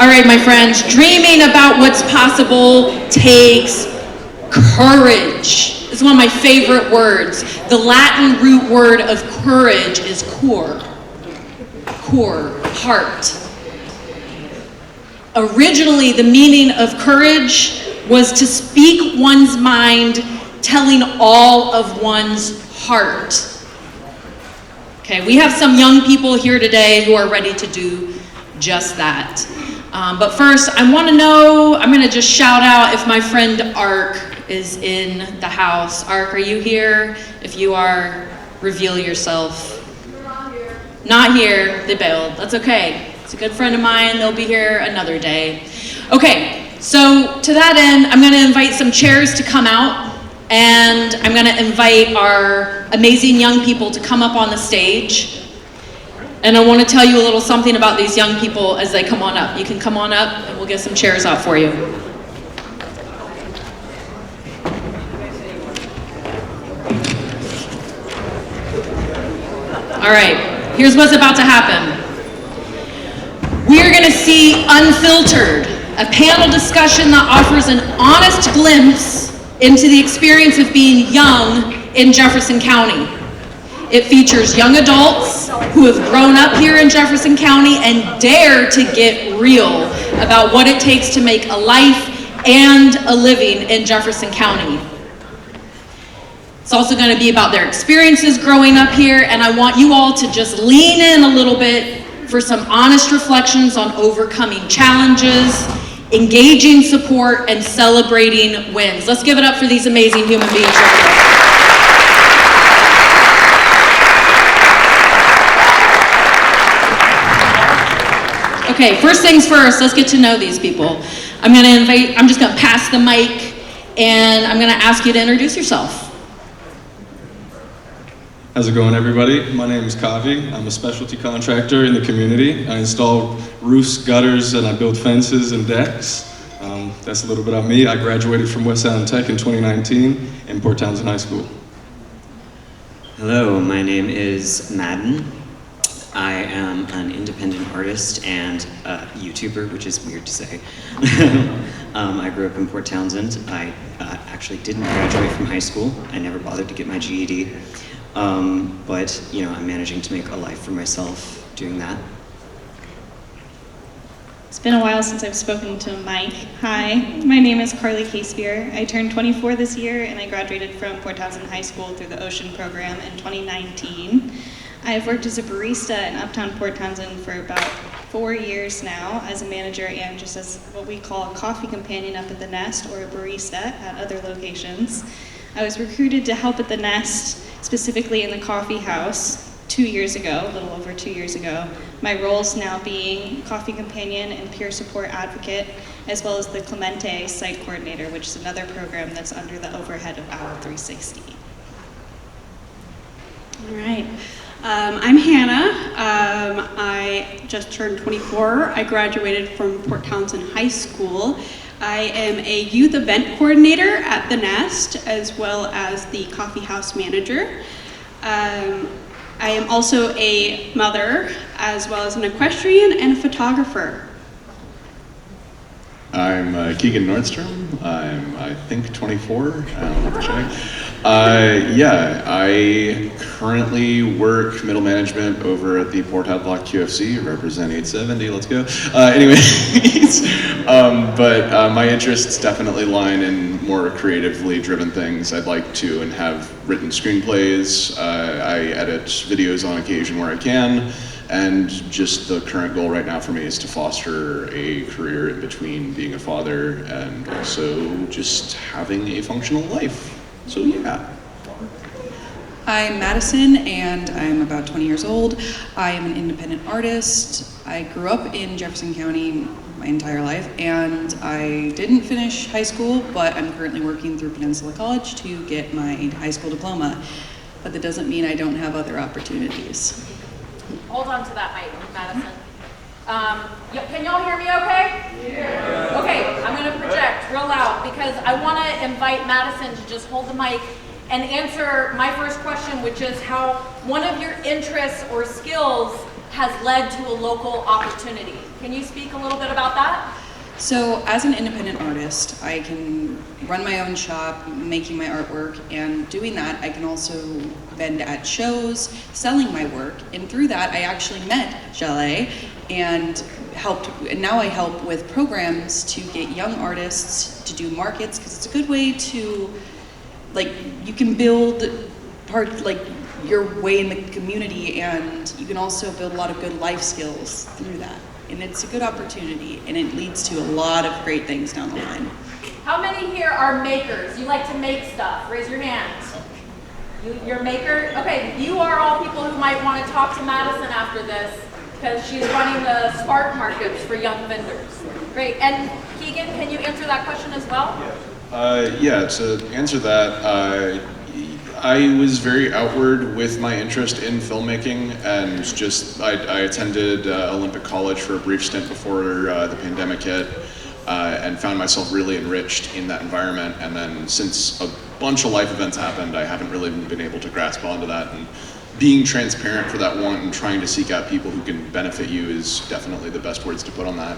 All right, my friends, dreaming about what's possible takes courage. It's one of my favorite words. The Latin root word of courage is cor. Cor, heart. Originally, the meaning of courage was to speak one's mind, telling all of one's heart. Okay, we have some young people here today who are ready to do just that. But first, I want to know, I'm going to just shout out if my friend Ark is in the house. Ark, are you here? If you are, reveal yourself. Not here. They bailed. That's okay. It's a good friend of mine. They'll be here another day. Okay, so to that end, I'm going to invite some chairs to come out, and I'm going to invite our amazing young people to come up on the stage. And I want to tell you a little something about these young people as they come on up. You can come on up, and we'll get some chairs out for you. All right, here's what's about to happen. We're going to see Unfiltered, a panel discussion that offers an honest glimpse into the experience of being young in Jefferson County. It features young adults who have grown up here in Jefferson County and dare to get real about what it takes to make a life and a living in Jefferson County. It's also going to be about their experiences growing up here, and I want you all to just lean in a little bit for some honest reflections on overcoming challenges, engaging support, and celebrating wins. Let's give it up for these amazing human beings right here. Okay, first things first, let's get to know these people. I'm just gonna pass the mic, and I'm gonna ask you to introduce yourself. How's it going, everybody? My name is Kavi. I'm a specialty contractor in the community. I install roofs, gutters, and I build fences and decks. That's a little bit about me. I graduated from West Allen Tech in 2019 in Port Townsend High School. Hello, my name is Madden. I am an independent artist and a YouTuber, which is weird to say. I grew up in Port Townsend. I actually didn't graduate from high school. I never bothered to get my GED. But, I'm managing to make a life for myself doing that. It's been a while since I've spoken to Mike. Hi, my name is Carly Casebeer. I turned 24 this year, and I graduated from Port Townsend High School through the Ocean program in 2019. I've worked as a barista in Uptown Port Townsend for about 4 years now as a manager and just as what we call a coffee companion up at the Nest or a barista at other locations. I was recruited to help at the Nest, specifically in the coffee house, 2 years ago, a little over 2 years ago. My roles now being coffee companion and peer support advocate, as well as the Clemente site coordinator, which is another program that's under the overhead of Hour 360. All right. I'm Hannah. I just turned 24. I graduated from Port Townsend High School. I am a youth event coordinator at the Nest, as well as the coffee house manager. I am also a mother, as well as an equestrian and a photographer. I'm Keegan Nordstrom. I'm, I think, 24. I'll have to check. I currently work middle management over at the Port Hadlock QFC, represent 870, let's go. But my interests definitely line in more creatively driven things. I'd like to and have written screenplays. I edit videos on occasion where I can. And just the current goal right now for me is to foster a career in between being a father and also just having a functional life. So yeah. I'm Madison and I'm about 20 years old. I am an independent artist. I grew up in Jefferson County my entire life and I didn't finish high school, but I'm currently working through Peninsula College to get my high school diploma. But that doesn't mean I don't have other opportunities. Hold on to that mic, Madison. Can y'all hear me okay? Yeah. Okay, I'm gonna project real loud because I wanna invite Madison to just hold the mic and answer my first question, which is how one of your interests or skills has led to a local opportunity. Can you speak a little bit about that? So as an independent artist, I can run my own shop, making my artwork, and doing that, I can also vend at shows, selling my work, and through that, I actually met Jaleh and now I help with programs to get young artists to do markets, because it's a good way to, like, you can build your way in the community, and you can also build a lot of good life skills through that. And it's a good opportunity, and it leads to a lot of great things down the line. How many here are makers? You like to make stuff? Raise your hands. You're a maker? Okay, you are all people who might want to talk to Madison after this, because she's running the Spark Markets for young vendors. Great. And Keegan, can you answer that question as well? Yeah, to answer that, I was very outward with my interest in filmmaking, and I attended Olympic College for a brief stint before the pandemic hit, and found myself really enriched in that environment. And then since a bunch of life events happened, I haven't really been able to grasp onto that. And being transparent for that one and trying to seek out people who can benefit you is definitely the best words to put on that.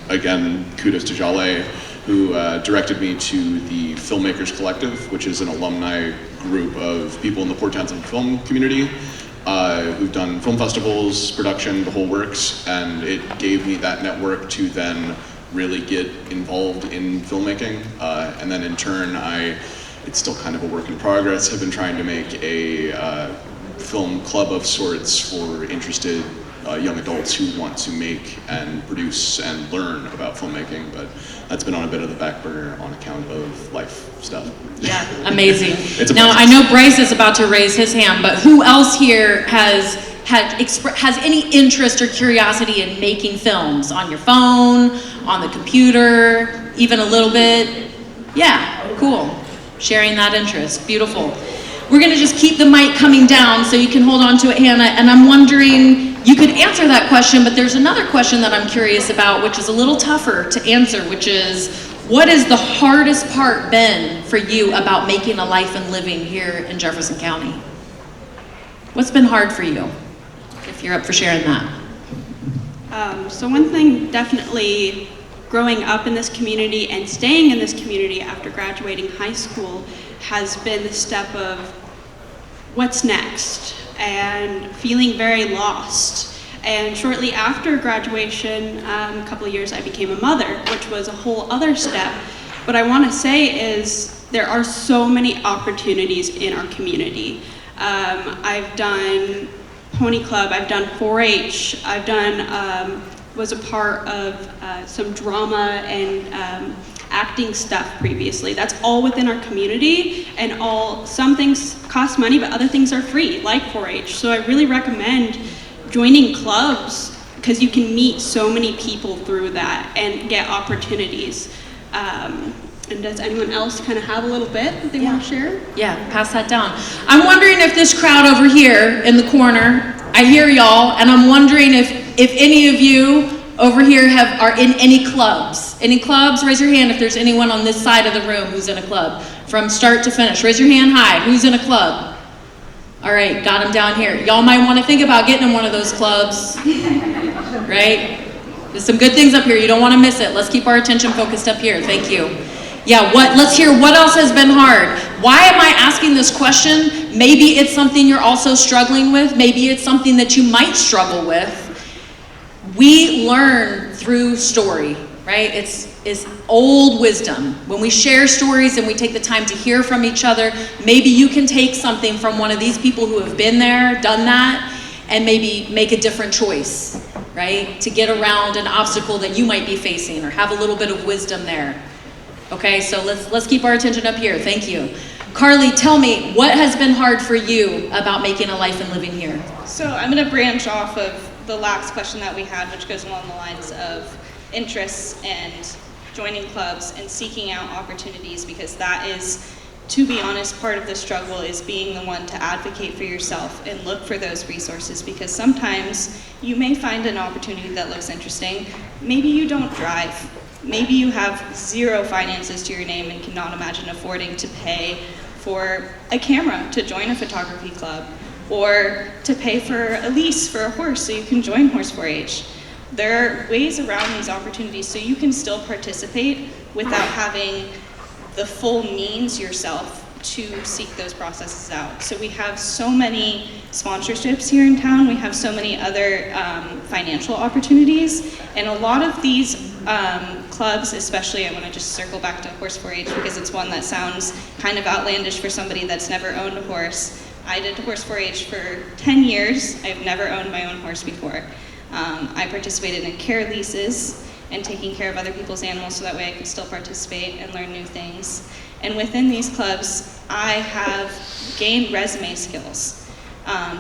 Again, kudos to Jaleh, who directed me to the Filmmakers Collective, which is an alumni group of people in the Port Townsend film community who've done film festivals, production, the whole works, and it gave me that network to then really get involved in filmmaking. And then in turn, it's still kind of a work in progress, have been trying to make a film club of sorts for interested young adults who want to make and produce and learn about filmmaking, but that's been on a bit of the back burner on account of life stuff. Yeah, amazing. Now, process. I know Bryce is about to raise his hand, but who else here has any interest or curiosity in making films? On your phone, on the computer, even a little bit? Yeah, cool. Sharing that interest, beautiful. We're gonna just keep the mic coming down so you can hold on to it, Hannah, and I'm wondering, you could answer that question, but there's another question that I'm curious about, which is a little tougher to answer, which is, what is the hardest part been for you about making a life and living here in Jefferson County? What's been hard for you, if you're up for sharing that? So one thing definitely growing up in this community and staying in this community after graduating high school has been the step of what's next and feeling very lost. And shortly after graduation, a couple of years, I became a mother, which was a whole other step. What I want to say is there are so many opportunities in our community. I've done Pony Club, I've done 4-H, I've done, was a part of some drama and acting stuff previously. That's all within our community, and some things cost money, but other things are free, like 4-H. So I really recommend joining clubs, because you can meet so many people through that and get opportunities. And does anyone else kind of have a little bit that they want to share? Yeah, pass that down. I'm wondering if this crowd over here in the corner, I hear y'all, and I'm wondering if any of you over here are in any clubs. Any clubs? Raise your hand if there's anyone on this side of the room who's in a club. From start to finish. Raise your hand high. Who's in a club? All right, got them down here. Y'all might want to think about getting in one of those clubs, right? There's some good things up here. You don't want to miss it. Let's keep our attention focused up here. Thank you. Yeah, let's hear what else has been hard. Why am I asking this question? Maybe it's something you're also struggling with. Maybe it's something that you might struggle with. We learn through story, right? It's old wisdom. When we share stories and we take the time to hear from each other, maybe you can take something from one of these people who have been there, done that, and maybe make a different choice, right? To get around an obstacle that you might be facing, or have a little bit of wisdom there. Okay, so let's keep our attention up here. Thank you. Carly, tell me, what has been hard for you about making a life and living here? So I'm going to branch off of the last question that we had, which goes along the lines of interests and joining clubs and seeking out opportunities, because that is, to be honest, part of the struggle is being the one to advocate for yourself and look for those resources, because sometimes you may find an opportunity that looks interesting. Maybe you don't drive. Maybe you have zero finances to your name and cannot imagine affording to pay for a camera to join a photography club. or to pay for a lease for a horse so you can join Horse 4-H. There are ways around these opportunities so you can still participate without having the full means yourself to seek those processes out. So we have so many sponsorships here in town, we have so many other financial opportunities, and a lot of these clubs, especially, I want to just circle back to Horse 4-H because it's one that sounds kind of outlandish for somebody that's never owned a horse. I did Horse 4-H for 10 years. I've never owned my own horse before. I participated in care leases and taking care of other people's animals so that way I could still participate and learn new things. And within these clubs, I have gained resume skills.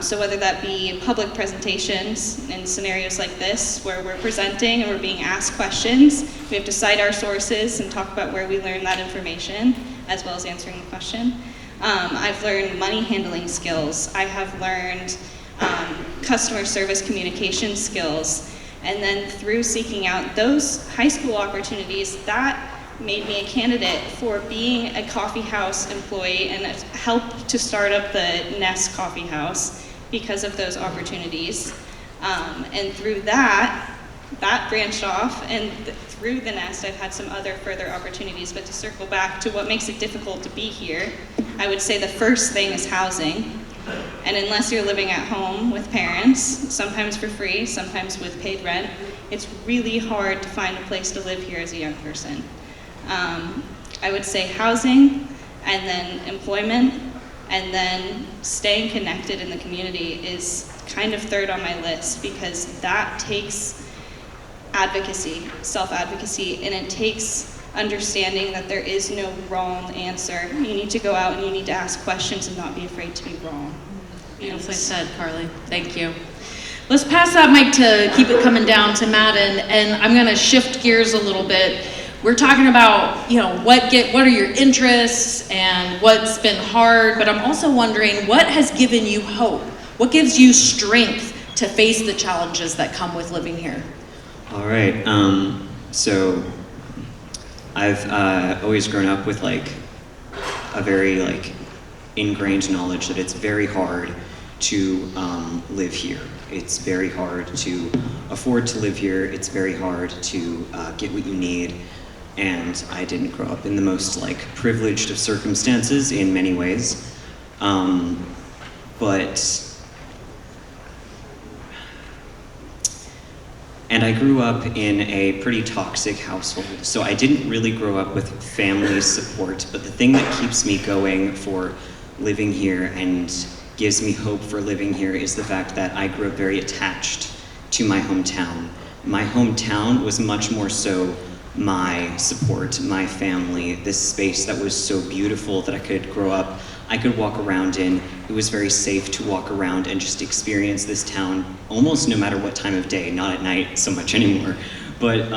So whether that be public presentations in scenarios like this, where we're presenting and we're being asked questions, we have to cite our sources and talk about where we learned that information, as well as answering the question. I've learned money handling skills. I have learned customer service communication skills. And then through seeking out those high school opportunities, that made me a candidate for being a coffee house employee and helped to start up the Nest Coffee House because of those opportunities. And through that branched off, and through the Nest, I've had some other further opportunities. But to circle back to what makes it difficult to be here, I would say the first thing is housing. And unless you're living at home with parents, sometimes for free, sometimes with paid rent, it's really hard to find a place to live here as a young person. I would say housing, and then employment, and then staying connected in the community is kind of third on my list, because that takes advocacy, self-advocacy, and it takes understanding that there is no wrong answer. You need to go out and you need to ask questions and not be afraid to be wrong. Beautifully said, Carly. Thank you. Let's pass that mic to keep it coming down to Madden, and I'm going to shift gears a little bit. We're talking about, what are your interests and what's been hard, but I'm also wondering what has given you hope? What gives you strength to face the challenges that come with living here? All right. So I've always grown up with a very ingrained knowledge that it's very hard to live here. It's very hard to afford to live here. It's very hard to get what you need. And I didn't grow up in the most privileged of circumstances in many ways. And I grew up in a pretty toxic household, so I didn't really grow up with family support, but the thing that keeps me going for living here and gives me hope for living here is the fact that I grew up very attached to my hometown. My hometown was much more so my support, my family, this space that was so beautiful that I could grow up, I could walk around in. It was very safe to walk around and just experience this town almost no matter what time of day, not at night so much anymore, but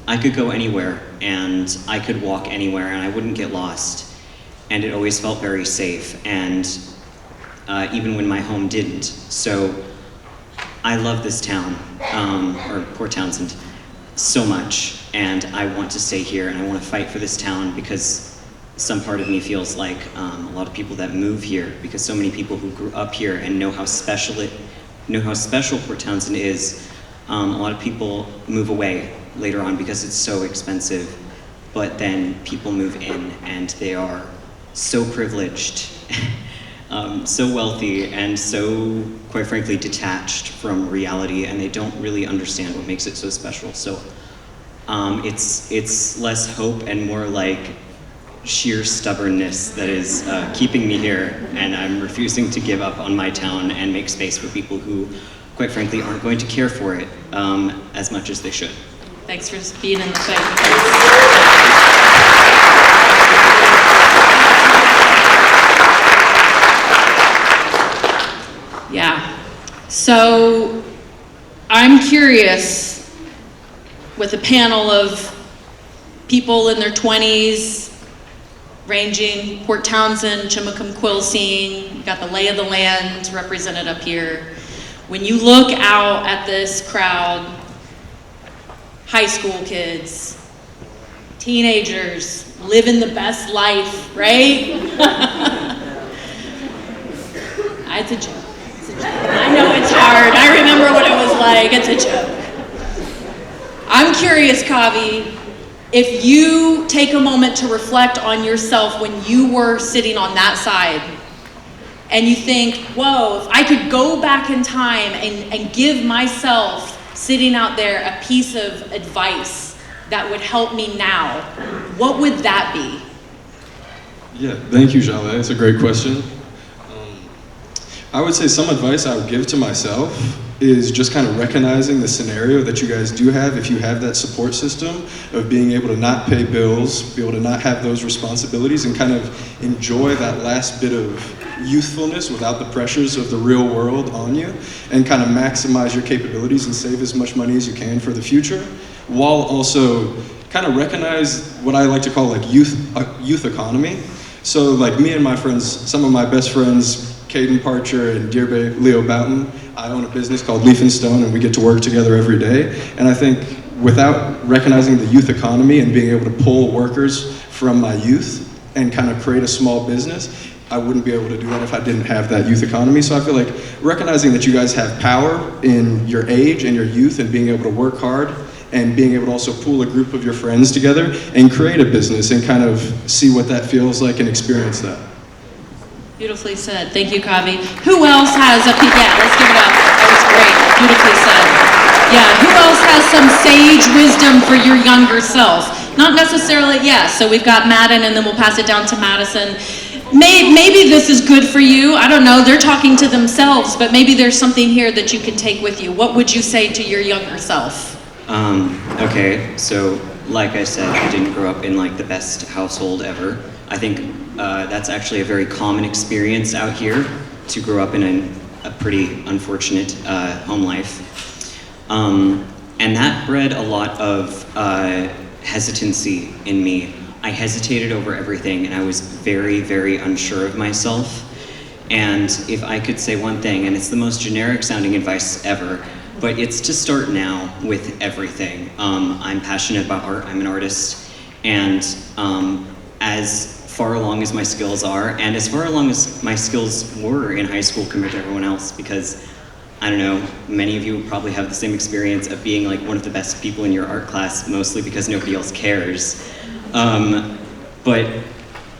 I could go anywhere and I could walk anywhere and I wouldn't get lost, and it always felt very safe, and even when my home didn't. So I love this town, or Port Townsend, so much, and I want to stay here and I want to fight for this town, because some part of me feels like a lot of people that move here, because so many people who grew up here and know how special Port Townsend is, a lot of people move away later on because it's so expensive, but then people move in and they are so privileged, so wealthy, and so, quite frankly, detached from reality, and they don't really understand what makes it so special. So it's less hope and more like sheer stubbornness that is keeping me here, and I'm refusing to give up on my town and make space for people who, quite frankly, aren't going to care for it as much as they should. Thanks for being in the fight with us. Yeah. So I'm curious, with a panel of people in their 20s, ranging Port Townsend, Chimacum-Quilcene, you got the lay of the land represented up here. When you look out at this crowd, high school kids, teenagers, living the best life, right? It's a joke. like, it's a joke. I'm curious, Kavi, if you take a moment to reflect on yourself when you were sitting on that side, and you think, whoa, if I could go back in time and give myself sitting out there a piece of advice that would help me now, what would that be? Yeah, thank you, Jaleh. It's a great question. I would say some advice I would give to myself is just kind of recognizing the scenario that you guys do have, if you have that support system of being able to not pay bills, be able to not have those responsibilities, and kind of enjoy that last bit of youthfulness without the pressures of the real world on you, and kind of maximize your capabilities and save as much money as you can for the future, while also kind of recognize what I like to call like youth economy. So like me and my friends, some of my best friends, Caden Parcher and Dear Babe Leo Boughton, I own a business called Leaf and Stone, and we get to work together every day. And I think without recognizing the youth economy and being able to pull workers from my youth and kind of create a small business, I wouldn't be able to do that if I didn't have that youth economy. So I feel like recognizing that you guys have power in your age and your youth and being able to work hard and being able to also pool a group of your friends together and create a business and kind of see what that feels like and experience that. Beautifully said. Thank you, Kavi. Who else has a piece? Yeah, let's give it up. That was great. Beautifully said. Yeah, who else has some sage wisdom for your younger self? Not necessarily, yeah, so we've got Madden, and then we'll pass it down to Madison. Maybe this is good for you. I don't know. They're talking to themselves, but maybe there's something here that you can take with you. What would you say to your younger self? Okay, so like I said, I didn't grow up in like the best household ever. I think that's actually a very common experience out here, to grow up in a pretty unfortunate home life. And that bred a lot of hesitancy in me. I hesitated over everything, and I was very, very unsure of myself. And if I could say one thing, and it's the most generic sounding advice ever, but it's to start now with everything. I'm passionate about art, I'm an artist, and as far along as my skills are, and as far along as my skills were in high school compared to everyone else, because I don't know, many of you probably have the same experience of being like one of the best people in your art class, mostly because nobody else cares. But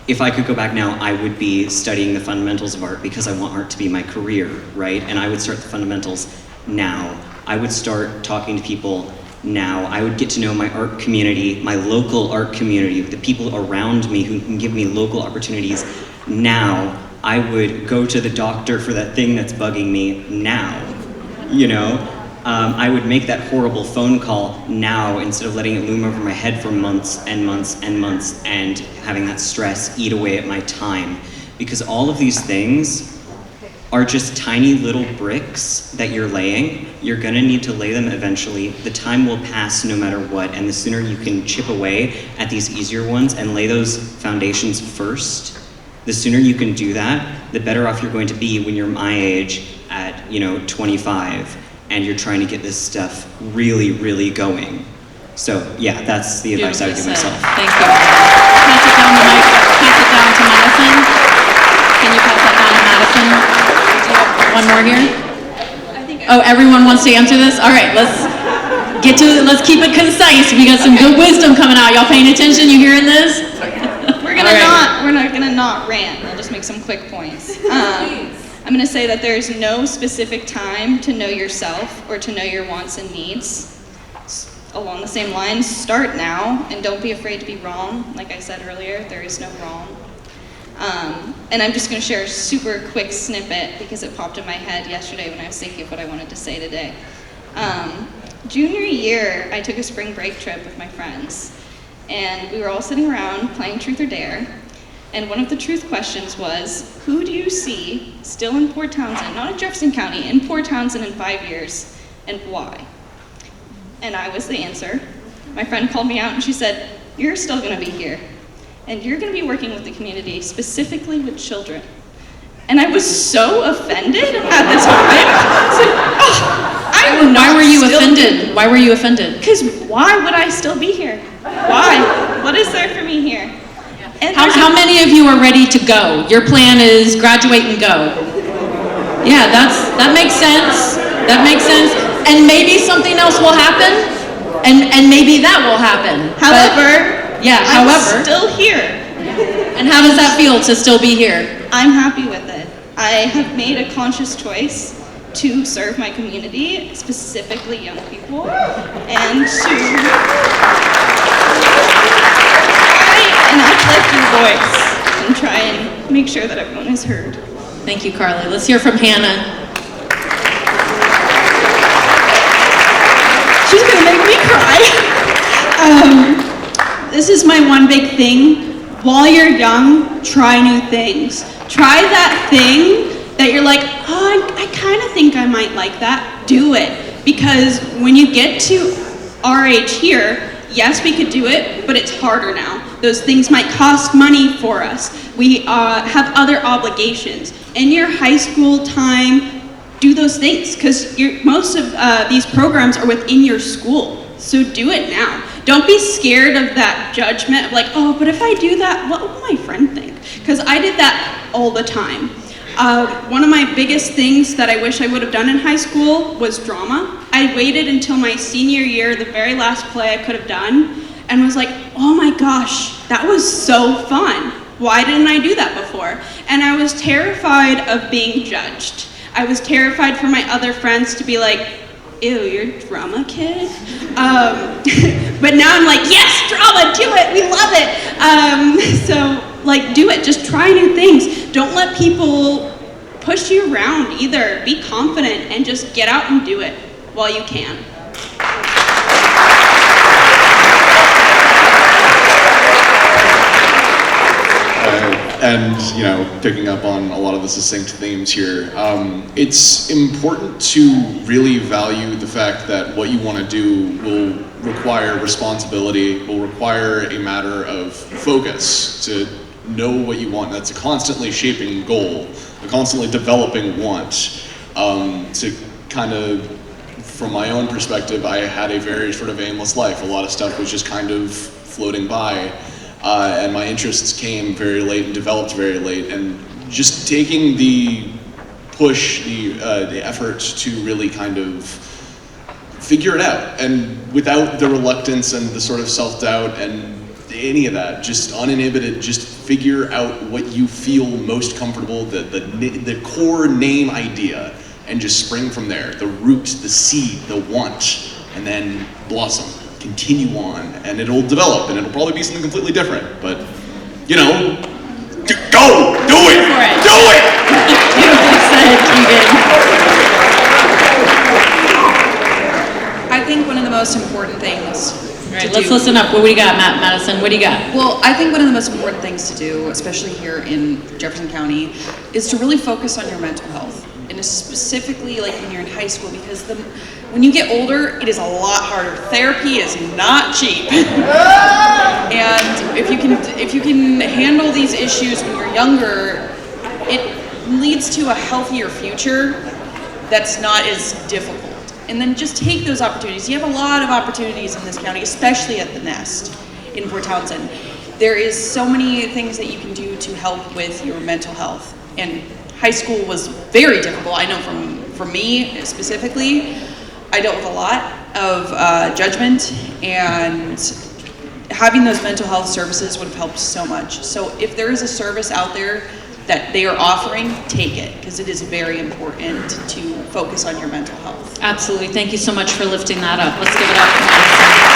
if I could go back now, I would be studying the fundamentals of art because I want art to be my career, right? And I would start the fundamentals now. I would start talking to people now. I would get to know my art community, my local art community, the people around me who can give me local opportunities now. I would go to the doctor for that thing that's bugging me now, you know? I would make that horrible phone call now instead of letting it loom over my head for months and months and months and having that stress eat away at my time. Because all of these things are just tiny little bricks that you're laying. You're gonna need to lay them eventually. The time will pass no matter what, and the sooner you can chip away at these easier ones and lay those foundations first, the sooner you can do that, the better off you're going to be when you're my age at 25, and you're trying to get this stuff really, really going. So yeah, that's the advice I would give myself. Thank you. Pass it down the mic. Pass it down to Madison. Can you pass that down to Madison? Do you have one more here? Oh, everyone wants to answer this? All right, let's keep it concise. We got some good wisdom coming out. Y'all paying attention? You hearing this? We're not gonna not rant. I'll just make some quick points. I'm gonna say that there's no specific time to know yourself or to know your wants and needs. Along the same lines, start now and don't be afraid to be wrong. Like I said earlier, there is no wrong. And I'm just gonna share a super quick snippet because it popped in my head yesterday when I was thinking of what I wanted to say today. Junior year, I took a spring break trip with my friends, and we were all sitting around playing Truth or Dare, and one of the truth questions was, who do you see still in Port Townsend, not in Jefferson County, in Port Townsend in 5 years, and why? And I was the answer. My friend called me out and she said, you're still gonna be here, and you're gonna be working with the community, specifically with children. And I was so offended at the time. Why were you offended? Why were you offended? Because why would I still be here? Why? What is there for me here? And How many of you are ready to go? Your plan is graduate and go. Yeah, that makes sense. That makes sense. And maybe something else will happen, and maybe that will happen. However, I'm I'm still here. And how does that feel to still be here? I'm happy with it. I have made a conscious choice to serve my community, specifically young people, and to try and uplift your voice and try and make sure that everyone is heard. Thank you, Carly. Let's hear from Hannah. She's gonna make me cry. This is my one big thing. While you're young, try new things. Try that thing that you're like, oh, I kind of think I might like that. Do it. Because when you get to our age here, yes, we could do it, but it's harder now. Those things might cost money for us. We have other obligations. In your high school time, do those things, because most of these programs are within your school. So do it now. Don't be scared of that judgment of like, oh, but if I do that, what will my friend think? Because I did that all the time. One of my biggest things that I wish I would have done in high school was drama. I waited until my senior year, the very last play I could have done, and was like, oh my gosh, that was so fun. Why didn't I do that before? And I was terrified of being judged. I was terrified for my other friends to be like, ew, you're a drama kid? But now I'm like, yes, drama, do it, we love it. So, like, do it, just try new things. Don't let people push you around either. Be confident and just get out and do it while you can. And, you know, picking up on a lot of the succinct themes here, it's important to really value the fact that what you want to do will require responsibility, will require a matter of focus to know what you want. That's a constantly shaping goal, a constantly developing want. To kind of, from my own perspective, I had a very sort of aimless life. A lot of stuff was just kind of floating by. And my interests came very late and developed very late, and just taking the push, the effort to really kind of figure it out, and without the reluctance and the sort of self-doubt and any of that, just uninhibited, just figure out what you feel most comfortable, the core name idea, and just spring from there, the root, the seed, the want, and then blossom. Continue on, and it'll develop, and it'll probably be something completely different, but, you know, go! Do it! Do it! Beautifully said, Keegan. I think one of the most important things All right, let's listen up. What do you got, Madison? What do you got? Well, I think one of the most important things to do, especially here in Jefferson County, is to really focus on your mental health. And specifically like when you're in high school, because when you get older, it is a lot harder. Therapy is not cheap. And if you can handle these issues when you're younger, it leads to a healthier future that's not as difficult. And then just take those opportunities. You have a lot of opportunities in this county, especially at the Nest in Port Townsend. There is so many things that you can do to help with your mental health. And high school was very difficult. I know for me specifically, I dealt with a lot of judgment, and having those mental health services would have helped so much. So if there is a service out there that they are offering, take it, because it is very important to focus on your mental health. Absolutely. Thank you so much for lifting that up. Let's give it up for Madison.